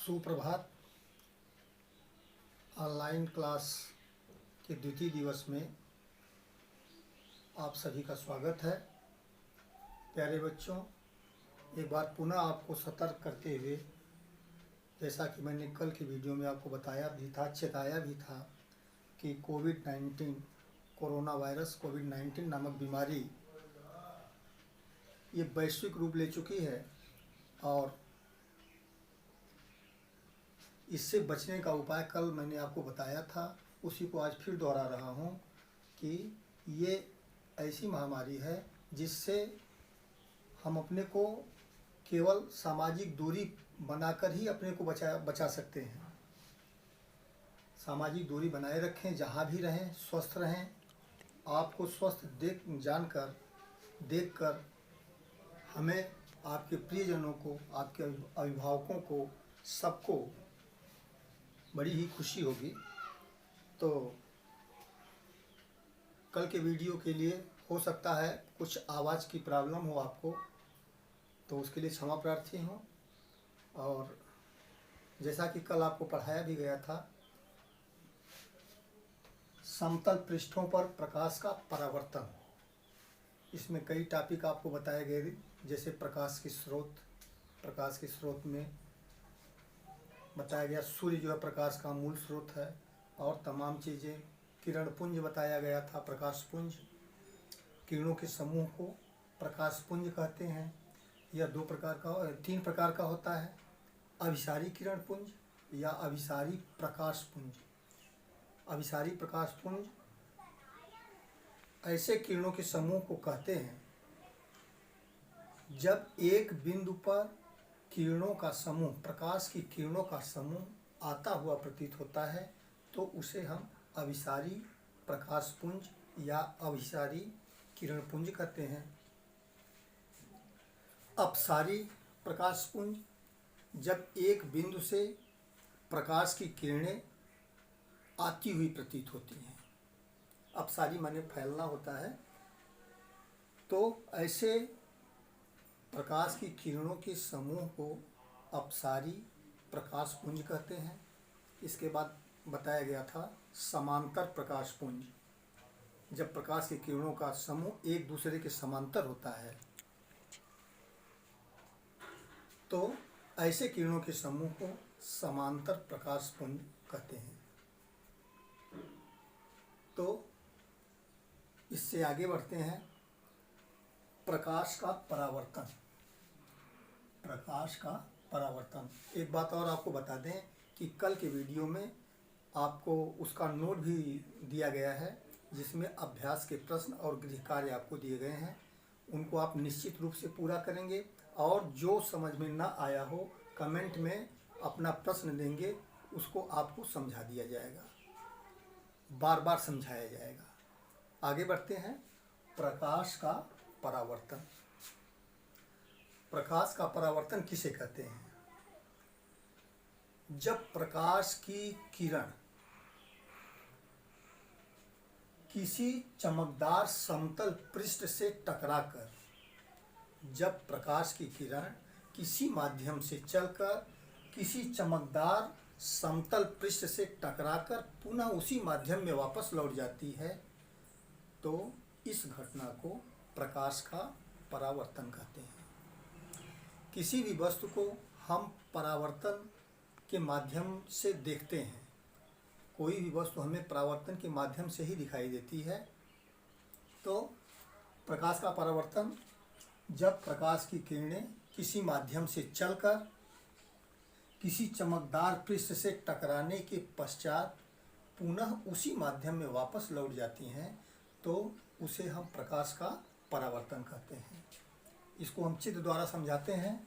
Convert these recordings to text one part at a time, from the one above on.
सुप्रभात। Online class के द्वितीय दिवस में आप सभी का स्वागत है। प्यारे बच्चों, एक बार पुनः आपको सतर्क करते हुए, जैसा कि मैंने कल की वीडियो में आपको बताया भी था, चेताया भी था कि कोविड-19 कोरोना वायरस कोविड-19 नामक बीमारी ये वैश्विक रूप ले चुकी है और इससे बचने का उपाय कल मैंने आपको बताया था, उसी को आज फिर दोहरा रहा हूँ कि ये ऐसी महामारी है जिससे हम अपने को केवल सामाजिक दूरी बनाकर ही अपने को बचा सकते हैं। सामाजिक दूरी बनाए रखें, जहाँ भी रहें स्वस्थ रहें। आपको स्वस्थ देखकर हमें, आपके प्रियजनों को, आपके अभिभावकों को, सबको बड़ी ही खुशी होगी। तो कल के वीडियो के लिए हो सकता है कुछ आवाज़ की प्रॉब्लम हो आपको, तो उसके लिए क्षमा प्रार्थी हूँ। और जैसा कि कल आपको पढ़ाया भी गया था, समतल पृष्ठों पर प्रकाश का परावर्तन, इसमें कई टॉपिक आपको बताए गए, जैसे प्रकाश के स्रोत में बताया गया सूर्य जो है प्रकाश का मूल स्रोत है, और तमाम चीज़ें। किरण पुंज बताया गया था, प्रकाश पुंज। किरणों के समूह को प्रकाश पुंज कहते हैं। यह तीन प्रकार का होता है, अभिसारी किरण पुंज या अभिसारी प्रकाश पुंज। अभिसारी प्रकाश पुंज ऐसे किरणों के समूह को कहते हैं जब एक बिंदु पर किरणों का समूह, प्रकाश की किरणों का समूह आता हुआ प्रतीत होता है, तो उसे हम अभिसारी प्रकाश पुंज या अभिसारी किरण पुंज कहते हैं। अपसारी प्रकाश पुंज, जब एक बिंदु से प्रकाश की किरणें आती हुई प्रतीत होती हैं। अपसारी माने फैलना होता है। तो ऐसे प्रकाश की किरणों के समूह को अपसारी प्रकाश पुंज कहते हैं। इसके बाद बताया गया था समांतर प्रकाश पुंज, जब प्रकाश की किरणों का समूह एक दूसरे के समांतर होता है, तो ऐसे किरणों के समूह को समांतर प्रकाश पुंज कहते हैं। तो इससे आगे बढ़ते हैं, प्रकाश का परावर्तन। प्रकाश का परावर्तन, एक बात और आपको बता दें कि कल के वीडियो में आपको उसका नोट भी दिया गया है, जिसमें अभ्यास के प्रश्न और गृह कार्य आपको दिए गए हैं। उनको आप निश्चित रूप से पूरा करेंगे, और जो समझ में ना आया हो कमेंट में अपना प्रश्न देंगे, उसको आपको समझा दिया जाएगा, बार बार समझाया जाएगा। आगे बढ़ते हैं, प्रकाश का परावर्तन। प्रकाश का परावर्तन किसे कहते हैं? जब प्रकाश की किरण किसी चमकदार समतल पृष्ठ से टकराकर, जब प्रकाश की किरण किसी माध्यम से चलकर किसी चमकदार समतल पृष्ठ से टकराकर पुनः उसी माध्यम में वापस लौट जाती है, तो इस घटना को प्रकाश का परावर्तन कहते हैं। किसी भी वस्तु को हम परावर्तन के माध्यम से देखते हैं। कोई भी वस्तु हमें परावर्तन के माध्यम से ही दिखाई देती है। तो प्रकाश का परावर्तन, जब प्रकाश की किरणें किसी माध्यम से चलकर किसी चमकदार पृष्ठ से टकराने के पश्चात पुनः उसी माध्यम में वापस लौट जाती हैं, तो उसे हम प्रकाश का परावर्तन कहते हैं। इसको हम चित्र द्वारा समझाते हैं।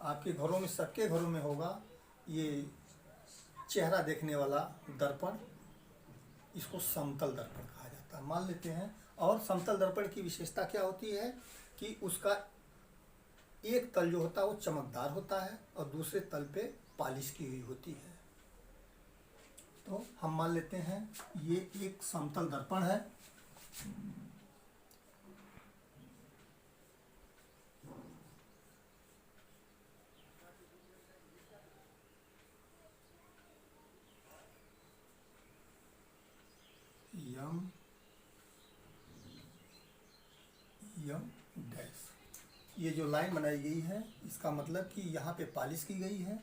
आपके घरों में, सबके घरों में होगा ये चेहरा देखने वाला दर्पण, इसको समतल दर्पण कहा जाता है, मान लेते हैं। और समतल दर्पण की विशेषता क्या होती है कि उसका एक तल जो होता है वो चमकदार होता है और दूसरे तल पे पॉलिश की हुई होती है। तो हम मान लेते हैं ये एक समतल दर्पण है। Medium dash. ये जो लाइन बनाई गई है इसका मतलब कि यहाँ पे पॉलिश की गई है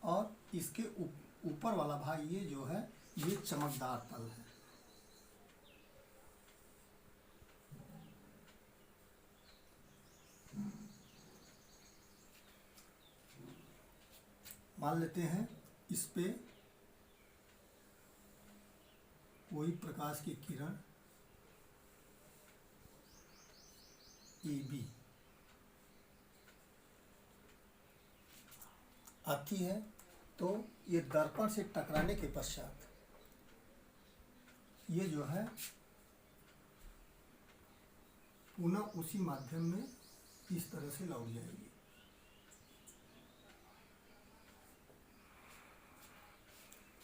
और इसके ऊपर वाला भाग ये जो है ये चमकदार तल है। मान लेते हैं इस पे कोई प्रकाश की किरण AB आती है तो ये दर्पण से टकराने के पश्चात ये जो है पुनः उसी माध्यम में इस तरह से लौट जाएगी।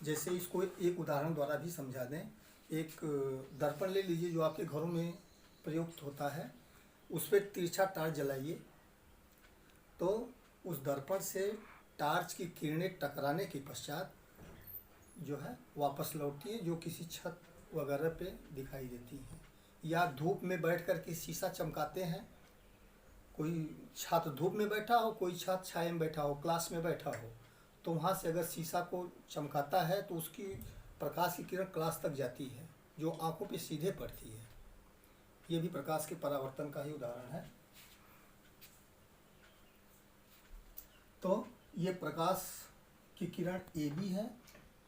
जैसे इसको एक उदाहरण द्वारा भी समझा दें। एक दर्पण ले लीजिए जो आपके घरों में प्रयुक्त होता है, उस पर तिरछा टार्च जलाइए तो उस दर्पण से टार्च की किरणें टकराने के पश्चात जो है वापस लौटती है, जो किसी छत वगैरह पे दिखाई देती है। या धूप में बैठ कर के शीशा चमकाते हैं, कोई छात्र धूप में बैठा हो, कोई छात्र छाया में बैठा हो, क्लास में बैठा हो, तो वहाँ से अगर शीशा को चमकाता है तो उसकी प्रकाश की किरण क्लास तक जाती है जो आंखों पे सीधे पड़ती है। ये भी प्रकाश के परावर्तन का ही उदाहरण है। तो ये प्रकाश की किरण AB है,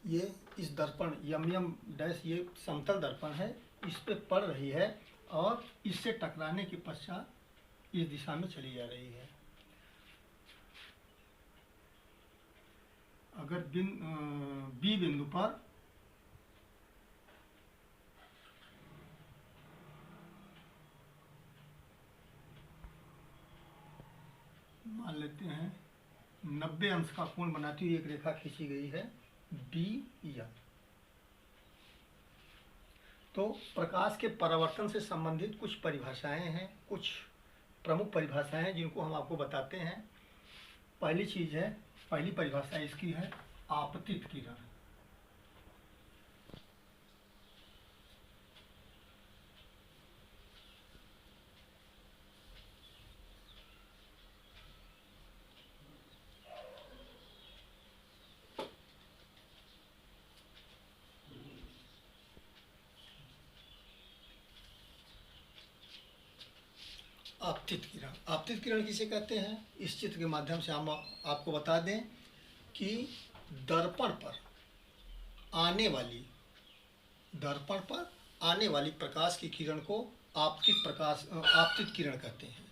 ये इस दर्पण यम डैश ये समतल दर्पण है, इस पे पड़ रही है और इससे टकराने के पश्चात इस दिशा में चली जा रही है। अगर B बिंदु पर मान लेते हैं 90 अंश का कोण बनाती हुई एक रेखा खींची गई है BF, तो प्रकाश के परावर्तन से संबंधित कुछ परिभाषाएं हैं, कुछ प्रमुख परिभाषाएं हैं जिनको हम आपको बताते हैं। पहली परिभाषा इसकी है आपतित किरण। आपतित किरण किसे कहते हैं? इस चित्र के माध्यम से हम आपको बता दें कि दर्पण पर आने वाली प्रकाश की किरण को आपतित किरण कहते हैं।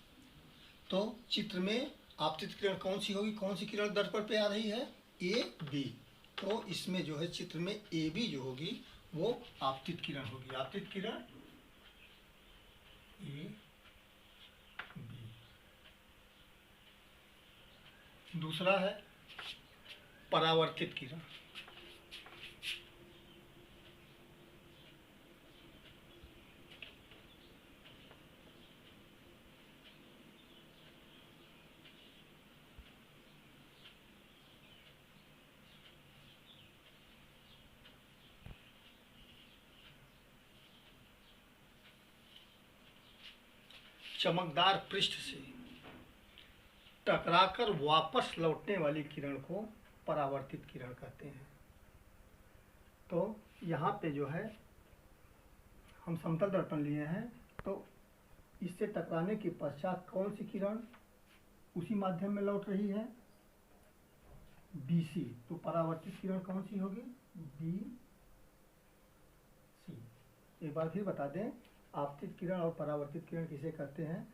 तो चित्र में आपतित किरण कौन सी होगी? कौन सी किरण दर्पण पे आ रही है? AB। तो इसमें जो है चित्र में AB जो होगी वो आपतित किरण होगी। आपतित किरण AB। दूसरा है परावर्तित किरण। चमकदार पृष्ठ से टकराकर वापस लौटने वाली किरण को परावर्तित किरण कहते हैं। तो यहाँ पे जो है हम समतल दर्पण लिए हैं, तो इससे टकराने के पश्चात कौन सी किरण उसी माध्यम में लौट रही है? BC। तो परावर्तित किरण कौन सी होगी? BC। एक बार फिर बता दें, आपतित किरण और परावर्तित किरण किसे कहते हैं?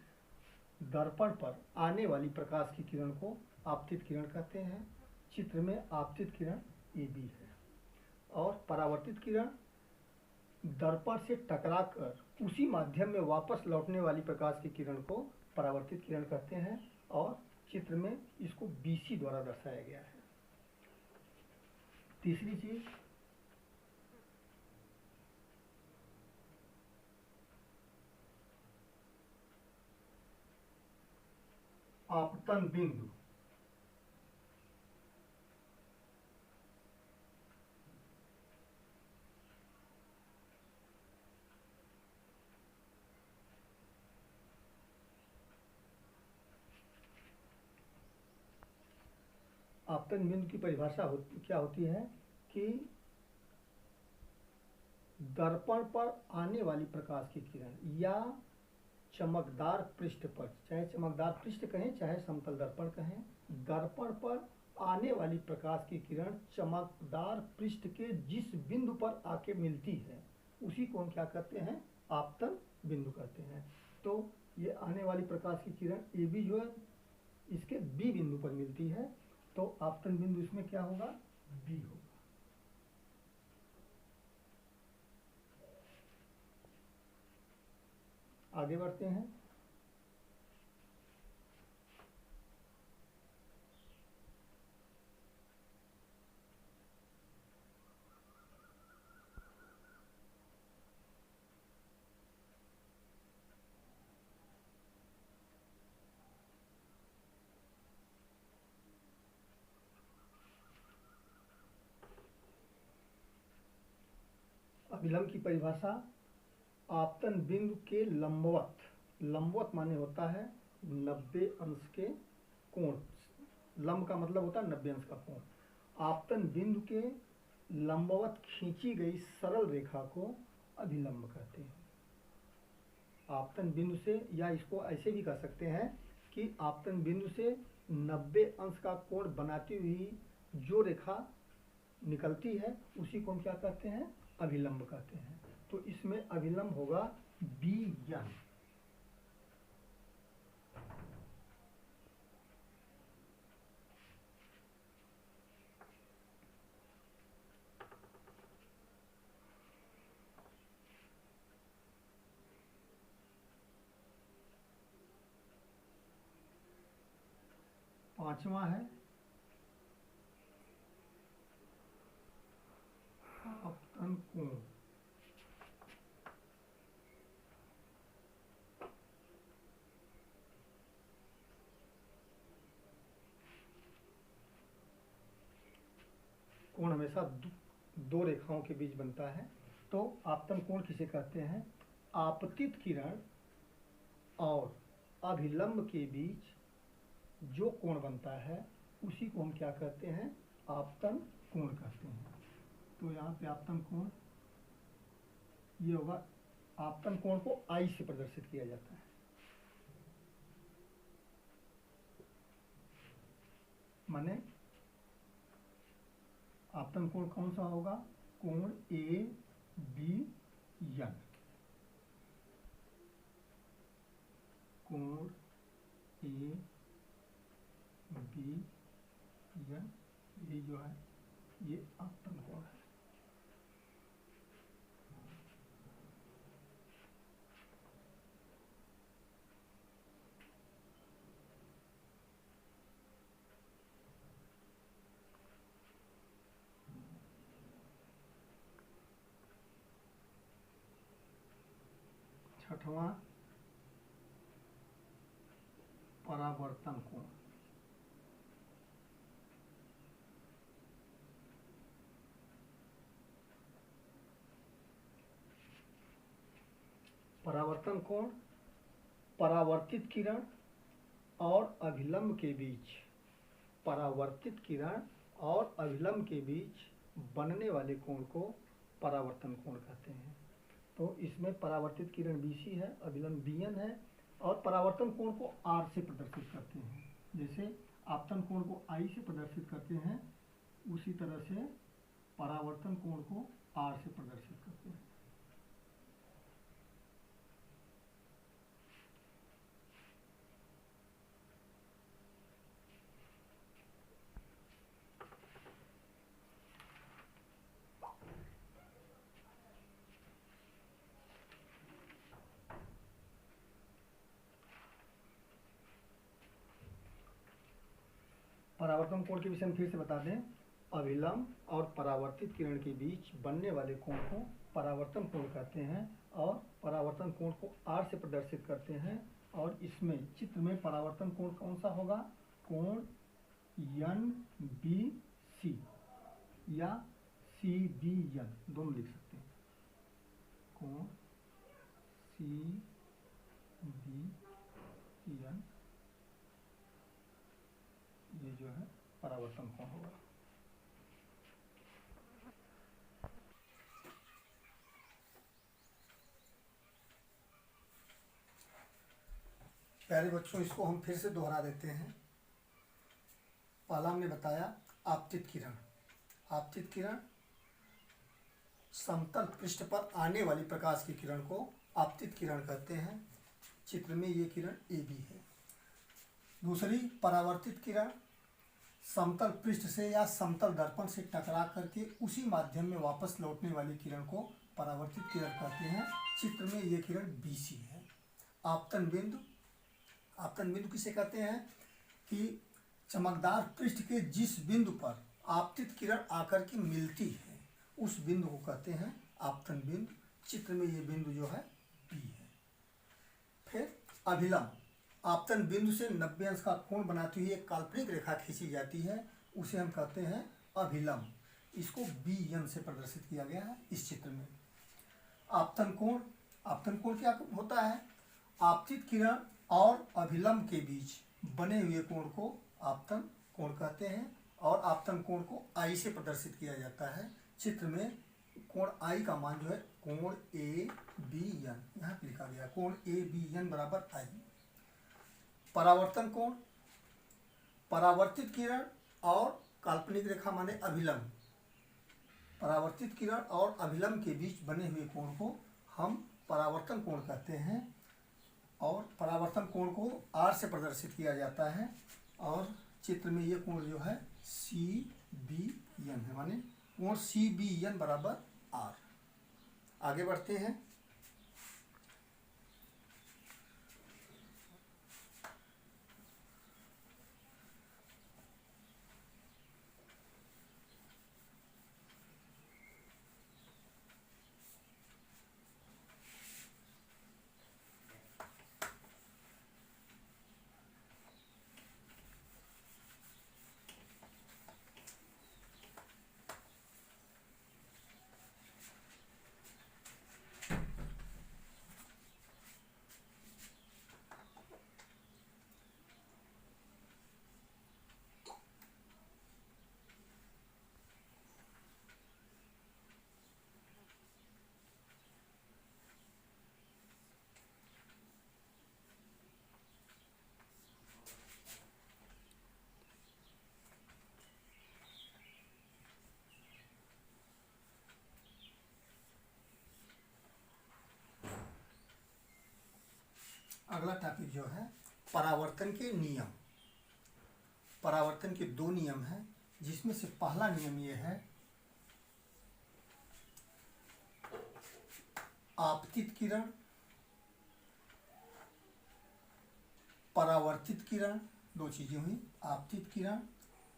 दर्पण पर आने वाली प्रकाश की किरण को आपतित किरण कहते हैं। चित्र में आपतित किरण AB है और परावर्तित किरण दर्पण से टकराकर उसी माध्यम में वापस लौटने वाली प्रकाश की किरण को परावर्तित किरण कहते हैं और चित्र में इसको BC द्वारा दर्शाया गया है। तीसरी चीज आपतन बिंदु। आपतन बिंदु की परिभाषा क्या होती है कि दर्पण पर आने वाली प्रकाश की किरण या चमकदार पृष्ठ पर, चाहे चमकदार पृष्ठ कहें चाहे समतल दर्पण कहें, दर्पण पर आने वाली प्रकाश की किरण चमकदार पृष्ठ के जिस बिंदु पर आके मिलती है उसी को हम क्या कहते हैं, आपतन बिंदु कहते हैं। तो ये आने वाली प्रकाश की किरण ए बी जो है इसके बी बिंदु पर मिलती है, तो आपतन बिंदु इसमें क्या होगा, बी होगा। आगे बढ़ते हैं। अभिलंब की परिभाषा, आपतन बिंदु के लंबवत, लंबवत माने होता है 90 अंश के कोण, लंब का मतलब होता है 90 अंश का कोण। आपतन बिंदु के लंबवत खींची गई सरल रेखा को अभिलंब कहते हैं। आपतन बिंदु से, या इसको ऐसे भी कह सकते हैं कि आपतन बिंदु से 90 अंश का कोण बनाती हुई जो रेखा निकलती है उसी को हम क्या कहते हैं, अभिलंब कहते हैं। तो इसमें अभिलंब होगा बी एन। पांचवा है आपतन कोण। कोण हमेशा दो रेखाओं के बीच बनता है। तो आपतन कोण किसे कहते हैं, आपतित किरण और अभिलंब के बीच जो कोण बनता है उसी को हम क्या कहते हैं, आपतन कोण कहते हैं। तो यहाँ पे आपतन कोण ये होगा, आपतन कोण को आई से प्रदर्शित किया जाता है, माने आपतन कोण कौन सा होगा, कोण ए बी एन, कोण ए बी एन, ये जो है ये आपतन कोण है। छठवां परावर्तन कोण। परावर्तन कोण परावर्तित किरण और अभिलंब के बीच, परावर्तित किरण और अभिलंब के बीच बनने वाले कोण को परावर्तन कोण कहते हैं। तो इसमें परावर्तित किरण BC है, अभिलंब BN है, और परावर्तन कोण को R से प्रदर्शित करते हैं। जैसे आपतन कोण को I से प्रदर्शित करते हैं उसी तरह से परावर्तन कोण को R से प्रदर्शित करते हैं। परावर्तन कोण के विषय में फिर से बता दें, अभिलंब और परावर्तित किरण के बीच बनने वाले कोण को परावर्तन कोण कहते हैं और परावर्तन कोण को R से प्रदर्शित करते हैं। और इसमें चित्र में परावर्तन कोण कौन सा होगा, कोण NBC या CBN दोनों लिख सकते हैं, कोण CBN ये जो है परावर्तन कोण होगा। प्यारे बच्चों, इसको हम फिर से दोहरा देते हैं। पहला हमने बताया आपतित किरण। आपतित किरण समतल पृष्ठ पर आने वाली प्रकाश की किरण को आपतित किरण कहते हैं। चित्र में ये किरण ए बी है। दूसरी परावर्तित किरण समतल पृष्ठ से या समतल दर्पण से टकरा करके उसी माध्यम में वापस लौटने वाली किरण को परावर्तित किरण कहते हैं। चित्र में ये किरण बी सी है। आपतन बिंदु, आपतन बिंदु किसे कहते हैं कि चमकदार पृष्ठ के जिस बिंदु पर आपतित किरण आकर के मिलती है उस बिंदु को कहते हैं आपतन बिंदु। चित्र में ये बिंदु जो है बी है। फिर अभिलंब, आपतन बिंदु से 90 अंश का कोण बनाती हुई एक काल्पनिक रेखा खींची जाती है, उसे हम कहते हैं अभिलंब। इसको बी एन से प्रदर्शित किया गया है इस चित्र में। आपतन कोण, आपतन कोण क्या होता है? आपतित किरण और अभिलंब के बीच बने हुए कोण को आपतन कोण कहते हैं और आपतन कोण को आई से प्रदर्शित किया जाता है। चित्र में कोण आई का मान जो है कोण ए बी एन, यहाँ पे लिखा गया कोण ए बी एन बराबर आई। परावर्तन कोण, परावर्तित किरण और काल्पनिक रेखा माने अभिलंब, परावर्तित किरण और अभिलंब के बीच बने हुए कोण को हम परावर्तन कोण कहते हैं और परावर्तन कोण को आर से प्रदर्शित किया जाता है और चित्र में ये कोण जो है सी बी एन है, माने कोण सी बी एन बराबर आर। आगे बढ़ते हैं। अगला टॉपिक जो है परावर्तन के नियम। परावर्तन के दो नियम हैं, जिसमें से पहला नियम ये है आपतित किरण, परावर्तित किरण, दो चीजें हुई, आपतित किरण,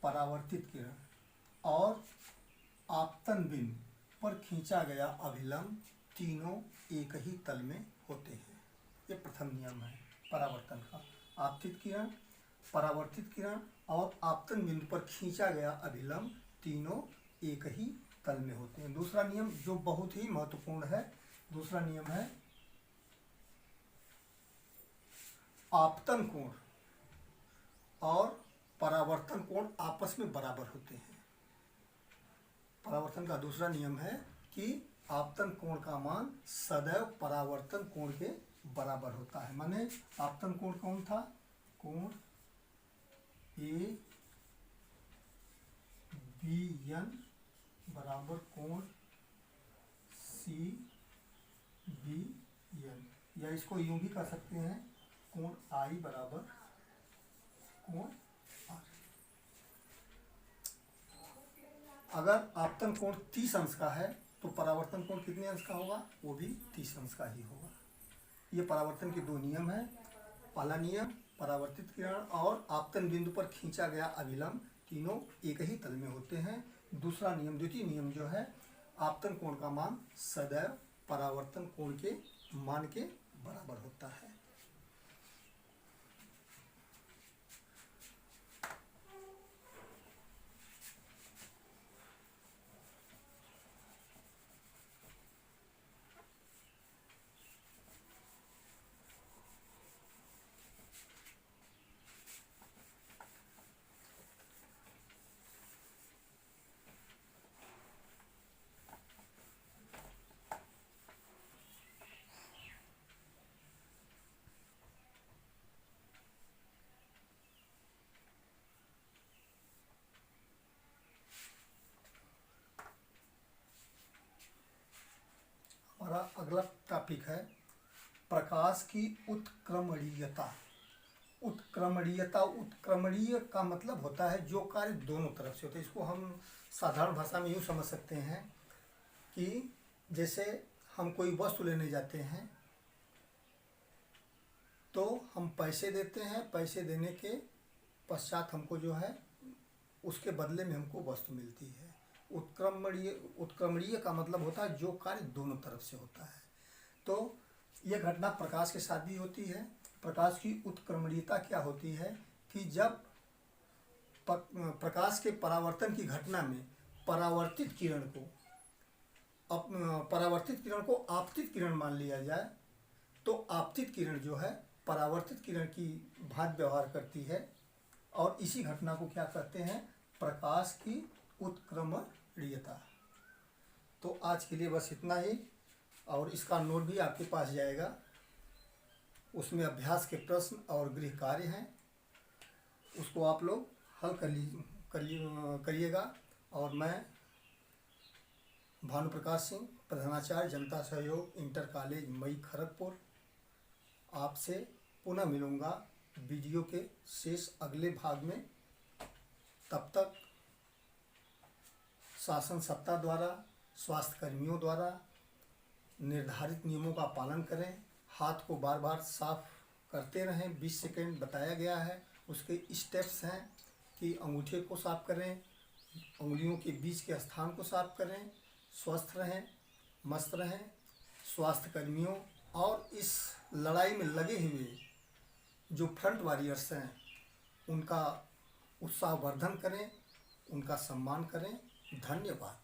परावर्तित किरण और आपतन बिंदु पर खींचा गया अभिलंब तीनों एक ही तल में होते हैं। ये प्रथम नियम है परावर्तन का। आपतित किरण, परावर्तित किरण और आपतन बिंदु पर खींचा गया अभिलंब तीनों एक ही तल में होते हैं। दूसरा नियम जो बहुत ही महत्वपूर्ण है, दूसरा नियम है आपतन कोण और परावर्तन कोण आपस में बराबर होते हैं। परावर्तन का दूसरा नियम है कि आपतन कोण का मान सदैव परावर्तन कोण के बराबर होता है। माने आपतन कोण कौन था? कोण ए बी एन बराबर कोण सी बी एन, या इसको यूं भी कह सकते हैं कोण आई बराबर कोण आर। अगर आपतन कोण 30 अंश का है तो परावर्तन कोण कितने अंश का होगा? वो भी 30 अंश का ही होगा। ये परावर्तन के दो नियम हैं। पहला नियम परावर्तित किरण और आपतन बिंदु पर खींचा गया अभिलंब तीनों एक ही तल में होते हैं। दूसरा नियम, द्वितीय नियम जो है आपतन कोण का मान सदैव परावर्तन कोण के मान के बराबर होता है। हमारा अगला टॉपिक है प्रकाश की उत्क्रमणीयता। उत्क्रमणीयता, उत्क्रमणीय का मतलब होता है जो कार्य दोनों तरफ से होता है। इसको हम साधारण भाषा में यूँ समझ सकते हैं कि जैसे हम कोई वस्तु लेने जाते हैं तो हम पैसे देते हैं, पैसे देने के पश्चात हमको जो है उसके बदले में हमको वस्तु मिलती है। उत्क्रमणीय का मतलब होता है जो कार्य दोनों तरफ से होता है। तो यह घटना प्रकाश के साथ भी होती है। प्रकाश की उत्क्रमणीयता क्या होती है कि जब प्रकाश के परावर्तन की घटना में परावर्तित किरण को आपतित किरण मान लिया जाए तो आपतित किरण जो है परावर्तित किरण की भांति व्यवहार करती है और इसी घटना को क्या कहते हैं, प्रकाश की उत्क्रमणीयता। तो आज के लिए बस इतना ही, और इसका नोट भी आपके पास जाएगा। उसमें अभ्यास के प्रश्न और गृह कार्य हैं, उसको आप लोग हल करिएगा। और मैं भानुप्रकाश सिंह, प्रधानाचार्य जनता सहयोग इंटर कॉलेज मई खड़गपुर, आपसे पुनः मिलूँगा वीडियो के शेष अगले भाग में। तब तक शासन सत्ता द्वारा, स्वास्थ्य कर्मियों द्वारा निर्धारित नियमों का पालन करें। हाथ को बार बार साफ करते रहें। 20 सेकेंड बताया गया है। उसके स्टेप्स हैं कि अंगूठे को साफ करें, उंगलियों के बीच के स्थान को साफ करें। स्वस्थ रहें, मस्त रहें। स्वास्थ्य कर्मियों और इस लड़ाई में लगे हुए जो फ्रंट वॉरियर्स हैं उनका उत्साहवर्धन करें, उनका सम्मान करें। धन्यवाद।